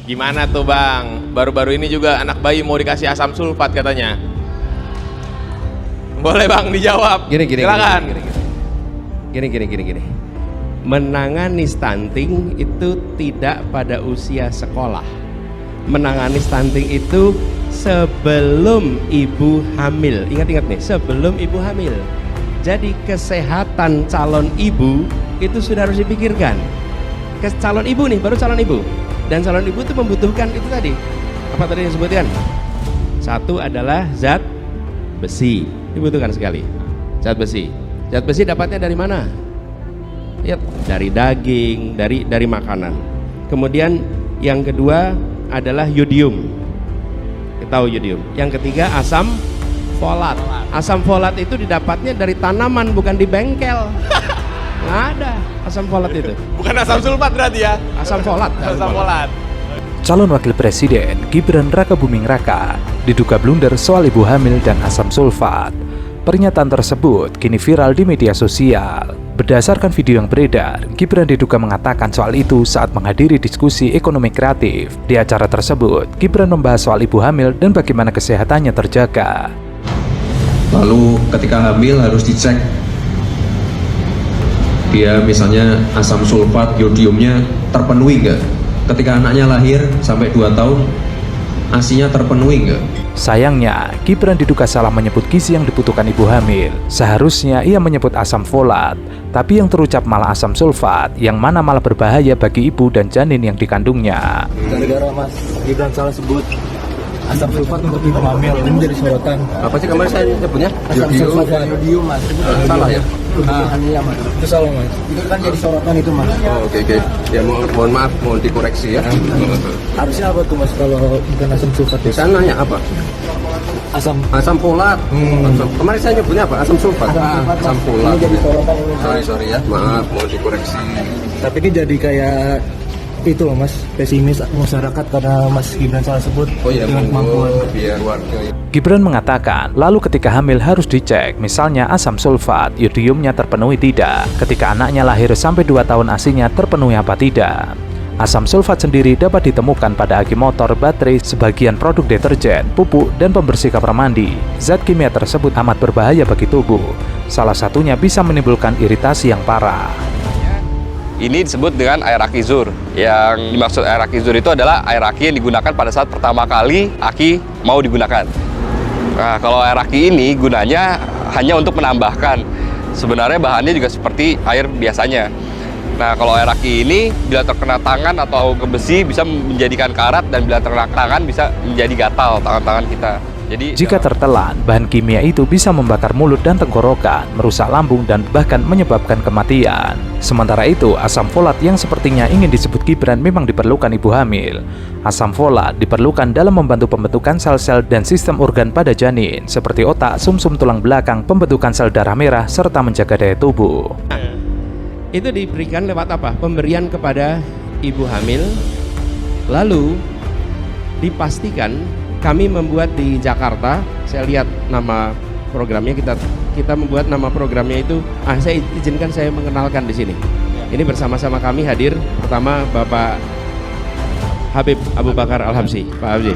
Gimana tuh Bang? Baru-baru ini juga anak bayi mau dikasih asam sulfat katanya. Boleh Bang dijawab. Silakan. Gini. Menangani stunting itu tidak pada usia sekolah. Menangani stunting itu sebelum ibu hamil. Ingat-ingat nih, sebelum ibu hamil. Jadi kesehatan calon ibu itu sudah harus dipikirkan. Calon ibu nih, baru calon ibu. Dan calon ibu itu membutuhkan itu tadi. Apa tadi yang disebutkan? Satu adalah zat besi, dibutuhkan sekali. Zat besi. Zat besi dapatnya dari mana? Ya, dari daging, dari makanan. Kemudian yang kedua adalah yodium. Kita tahu yodium. Yang ketiga asam folat. Asam folat itu didapatnya dari tanaman, bukan di bengkel. Nggak ada asam folat itu. Bukan asam sulfat berarti ya? Asam folat. Asam folat. Calon Wakil Presiden Gibran Rakabuming Raka diduga blunder soal ibu hamil dan asam sulfat. Pernyataan tersebut kini viral di media sosial. Berdasarkan video yang beredar, Gibran diduga mengatakan soal itu saat menghadiri diskusi ekonomi kreatif. Di acara tersebut, Gibran membahas soal ibu hamil dan bagaimana kesehatannya terjaga. Lalu ketika hamil harus dicek dia misalnya asam sulfat, yodiumnya terpenuhi nggak? Ketika anaknya lahir sampai 2 tahun, ASI-nya terpenuhi nggak? Sayangnya, Gibran diduga salah menyebut gizi yang dibutuhkan ibu hamil. Seharusnya ia menyebut asam folat, tapi yang terucap malah asam sulfat, yang mana malah berbahaya bagi ibu dan janin yang dikandungnya. Gara-gara Mas Gibran salah sebut asam sulfat untuk ibu hamil, ini jadi sorotan. Apa sih kemarin saya nyebutnya? Asam sulfat dan yodium, Mas. Salah ya? Iya, Mas. Itu salah, Mas. Itu kan jadi sorotan itu, Mas. Oh, oke. Ya mohon maaf, mohon dikoreksi ya. Harusnya apa tuh, Mas, kalau bukan asam sulfat? Saya nanya apa? Asam folat. Kemarin saya nyebutnya apa? Asam sulfat. Asam folat. Ini jadi sorotan ini. Sorry ya. Maaf, mohon dikoreksi. Tapi ini jadi kayak itu loh, Mas, pesimis masyarakat karena Mas Gibran salah sebut dengan kemampuan. Biar warga. Gibran mengatakan, lalu ketika hamil harus dicek, misalnya asam sulfat, yodiumnya terpenuhi tidak. Ketika anaknya lahir sampai 2 tahun ASI-nya terpenuhi apa tidak. Asam sulfat sendiri dapat ditemukan pada aki motor, baterai, sebagian produk deterjen, pupuk, dan pembersih kamar mandi. Zat kimia tersebut amat berbahaya bagi tubuh. Salah satunya bisa menimbulkan iritasi yang parah. Ini disebut dengan air aki zur. Yang dimaksud air aki zur itu adalah air aki yang digunakan pada saat pertama kali aki mau digunakan. Nah, kalau air aki ini gunanya hanya untuk menambahkan. Sebenarnya bahannya juga seperti air biasanya. Nah, kalau air aki ini bila terkena tangan atau ke besi bisa menjadikan karat, dan bila terkena tangan bisa menjadi gatal tangan-tangan kita. Jadi, jika tertelan, bahan kimia itu bisa membakar mulut dan tenggorokan, merusak lambung, dan bahkan menyebabkan kematian. Sementara itu, asam folat yang sepertinya ingin disebut Gibran memang diperlukan ibu hamil. Asam folat diperlukan dalam membantu pembentukan sel-sel dan sistem organ pada janin, seperti otak, sumsum tulang belakang, pembentukan sel darah merah, serta menjaga daya tubuh. Itu diberikan lewat apa? Pemberian kepada ibu hamil. Lalu dipastikan, kami membuat di Jakarta, saya lihat nama programnya, kita membuat nama programnya itu, saya izinkan saya mengenalkan di sini. Ini bersama-sama kami hadir, pertama Bapak Habib Abu Bakar Al-Habsyi, Pak Habsyi.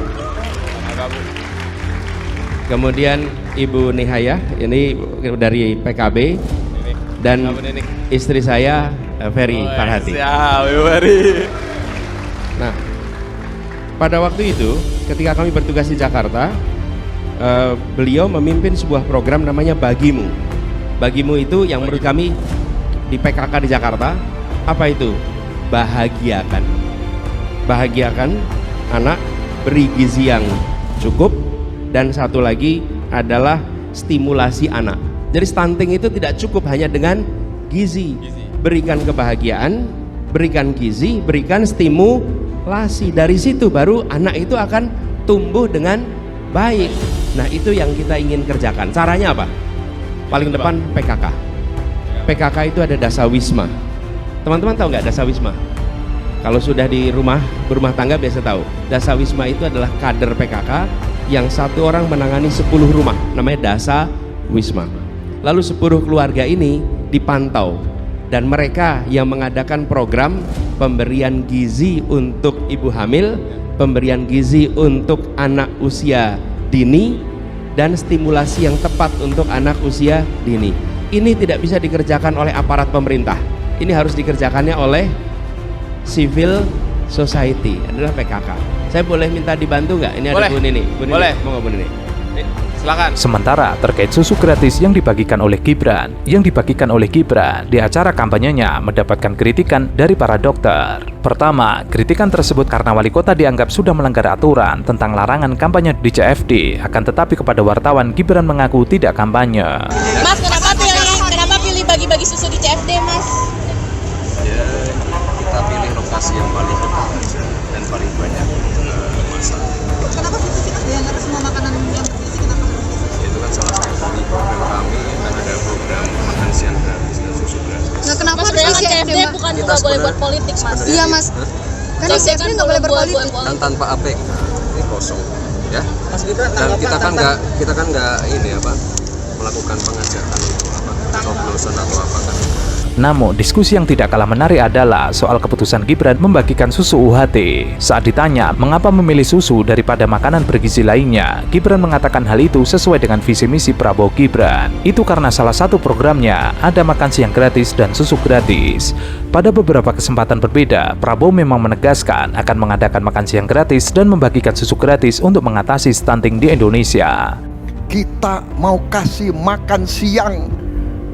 Kemudian Ibu Nihaya, ini dari PKB, dan istri saya Ferry Farhati. Nah, pada waktu itu ketika kami bertugas di Jakarta, beliau memimpin sebuah program namanya Bagimu. Bagimu itu yang menurut kami di PKK di Jakarta, apa itu? Bahagiakan. Bahagiakan anak, beri gizi yang cukup, dan satu lagi adalah stimulasi anak. Jadi stunting itu tidak cukup hanya dengan gizi. Berikan kebahagiaan, berikan gizi, berikan stimulasi. Dari situ baru anak itu akan tumbuh dengan baik. Nah, itu yang kita ingin kerjakan. Caranya apa? Paling depan PKK. PKK itu ada dasawisma. Teman-teman tahu nggak dasawisma? Kalau sudah di berumah tangga biasa tahu. Dasawisma itu adalah kader PKK yang satu orang menangani 10 rumah. Namanya dasawisma. Lalu 10 keluarga ini dipantau dan mereka yang mengadakan program pemberian gizi untuk ibu hamil, pemberian gizi untuk anak usia dini, dan stimulasi yang tepat untuk anak usia dini. Ini tidak bisa dikerjakan oleh aparat pemerintah, ini harus dikerjakannya oleh civil society, adalah PKK. Saya boleh minta dibantu nggak? Ini Boleh. ada Bu Nini. Bu Nini, Boleh. mau nggak Bu Nini? Silakan. Sementara terkait susu gratis yang dibagikan oleh Gibran di acara kampanyenya mendapatkan kritikan dari para dokter. Pertama, kritikan tersebut karena wali kota dianggap sudah melanggar aturan tentang larangan kampanye di CFD. Akan tetapi kepada wartawan, Gibran mengaku tidak kampanye. Mas, kenapa pilih bagi-bagi susu di CFD, Mas? Ya, kita pilih lokasi yang paling dekat aja dan paling banyak masa. Kenapa susu sih, Mas? Ya, nggak semua makanan yang bergizi kenapa? Itu kan salah satu dari program kami, kan ada program makan siang gratis dan susu gratis. Nah, kenapa Mas, harus di CFD CFD, Mas? bukan Kita nggak boleh sebenarnya- buat politik, Mas. Iya, Mas. Kan di CFD nggak boleh berpolitik. Kan tanpa APK, ini kosong, ya. Dan kita kan nggak ini apa melakukan pengajakan untuk apa coblosan atau apa kan. Namun, diskusi yang tidak kalah menarik adalah soal keputusan Gibran membagikan susu UHT. Saat ditanya mengapa memilih susu daripada makanan bergizi lainnya, Gibran mengatakan hal itu sesuai dengan visi misi Prabowo Gibran. Itu karena salah satu programnya ada makan siang gratis dan susu gratis. Pada beberapa kesempatan berbeda, Prabowo memang menegaskan akan mengadakan makan siang gratis dan membagikan susu gratis untuk mengatasi stunting di Indonesia. Kita mau kasih makan siang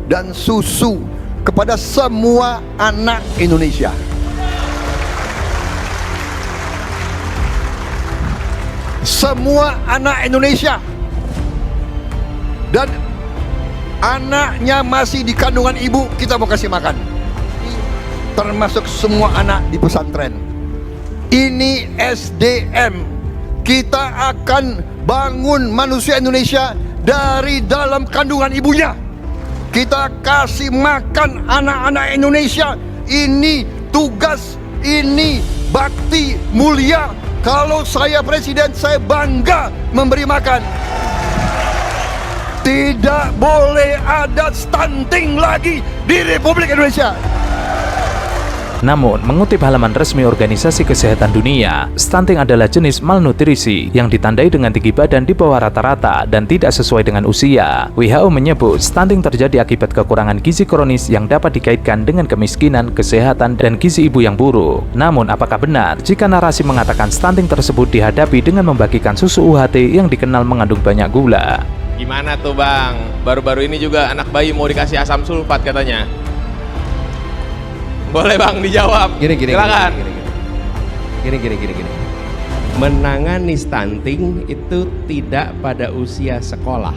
dan susu kepada semua anak Indonesia. Semua anak Indonesia. Dan anaknya masih di kandungan ibu, kita mau kasih makan. Termasuk semua anak di pesantren. Ini SDM. Kita akan bangun manusia Indonesia dari dalam kandungan ibunya. Kita kasih makan anak-anak Indonesia. Ini tugas, ini bakti mulia. Kalau saya presiden, saya bangga memberi makan. Tidak boleh ada stunting lagi di Republik Indonesia. Namun, mengutip halaman resmi Organisasi Kesehatan Dunia, stunting adalah jenis malnutrisi yang ditandai dengan tinggi badan di bawah rata-rata dan tidak sesuai dengan usia. WHO menyebut stunting terjadi akibat kekurangan gizi kronis yang dapat dikaitkan dengan kemiskinan, kesehatan, dan gizi ibu yang buruk. Namun, apakah benar jika narasi mengatakan stunting tersebut dihadapi dengan membagikan susu UHT yang dikenal mengandung banyak gula? Gimana tuh Bang? Baru-baru ini juga anak bayi mau dikasih asam sulfat katanya. Boleh Bang dijawab. Silakan. Gini. Menangani stunting itu tidak pada usia sekolah.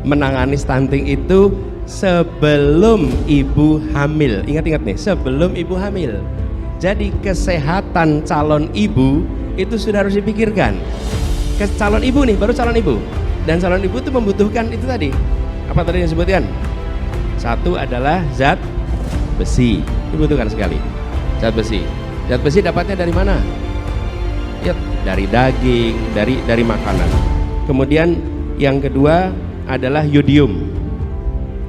Menangani stunting itu sebelum ibu hamil. Ingat-ingat nih, sebelum ibu hamil. Jadi kesehatan calon ibu itu sudah harus dipikirkan. Calon ibu nih, baru calon ibu. Dan calon ibu itu membutuhkan itu tadi. Apa tadi yang disebutkan? Satu adalah zat besi, dibutuhkan sekali. Zat besi. Zat besi dapatnya dari mana? Ya, dari daging, dari makanan. Kemudian yang kedua adalah yodium.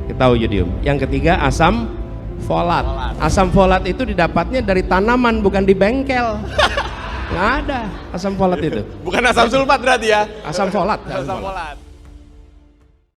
Kita tahu yodium. Yang ketiga asam folat. Asam folat itu didapatnya dari tanaman, bukan di bengkel. Nggak ada asam folat itu. Bukan asam sulfat berarti ya? Asam folat. Asam folat.